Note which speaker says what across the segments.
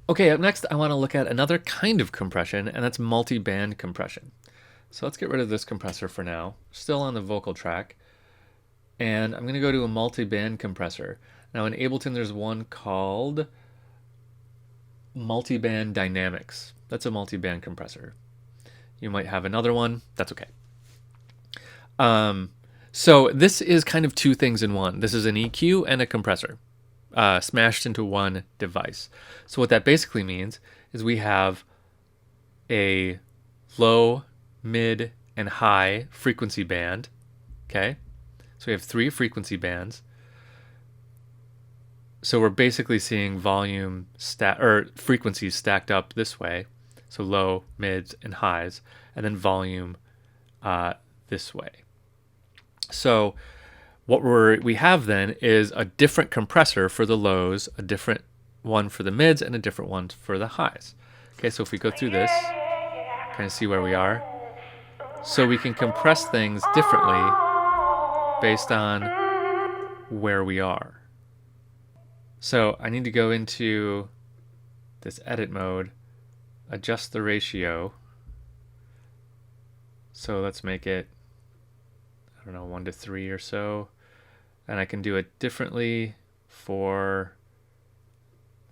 Speaker 1: Okay, up next I want to look at another kind of compression, and that's multi-band compression. So let's get rid of this compressor for now, still on the vocal track, and I'm going to go to a multi-band compressor. Now in Ableton there's one called MultiBand Dynamics. That's a multi-band compressor. You might have another one, that's okay. So this is kind of two things in one. This is an EQ and a compressor smashed into one device. So what that basically means is we have a low, mid, and high frequency band. Okay, so we have three frequency bands. So we're basically seeing volume or frequencies stacked up this way. So low, mids, and highs, and then volume this way. So what we have then is a different compressor for the lows, a different one for the mids, and a different one for the highs. Okay, so if we go through this, kind of see where we are. So we can compress things differently based on where we are. So I need to go into this edit mode, adjust the ratio. So let's make it, I don't know, 1 to 3 or so. And I can do it differently for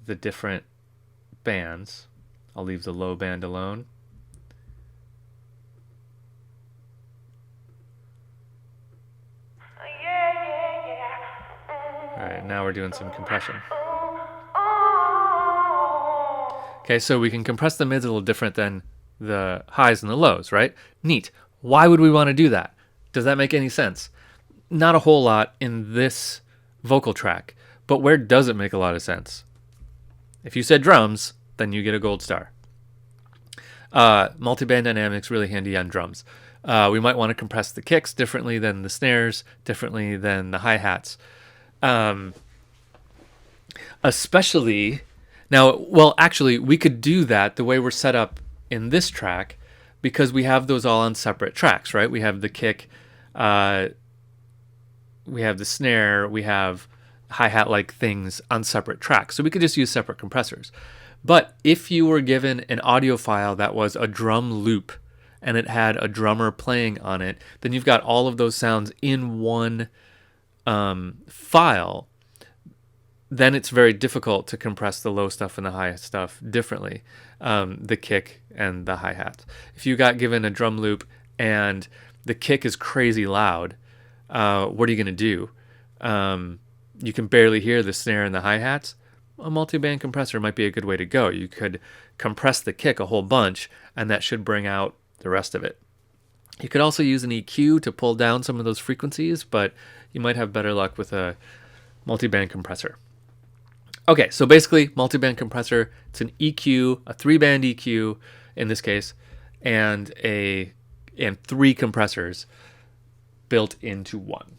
Speaker 1: the different bands. I'll leave the low band alone. Alright, now we're doing some compression. Okay, so we can compress the mids a little different than the highs and the lows, right? Neat. Why would we want to do that? Does that make any sense? Not a whole lot in this vocal track, but where does it make a lot of sense? If you said drums, then you get a gold star. Multi-band dynamics really handy on drums. We might want to compress the kicks differently than the snares, differently than the hi-hats. Especially now, well, actually, we could do that the way we're set up in this track because we have those all on separate tracks, right? We have the kick, we have the snare, we have hi-hat-like things on separate tracks. So we could just use separate compressors. But if you were given an audio file that was a drum loop and it had a drummer playing on it, then you've got all of those sounds in one file. Then it's very difficult to compress the low stuff and the high stuff differently, the kick and the hi-hat. If you got given a drum loop and the kick is crazy loud, what are you going to do? You can barely hear the snare and the hi-hats. A multi-band compressor might be a good way to go. You could compress the kick a whole bunch, and that should bring out the rest of it. You could also use an EQ to pull down some of those frequencies, but you might have better luck with a multi-band compressor. Okay, so basically, multi-band compressor, it's an EQ, a 3-band EQ in this case, and 3 compressors built into one.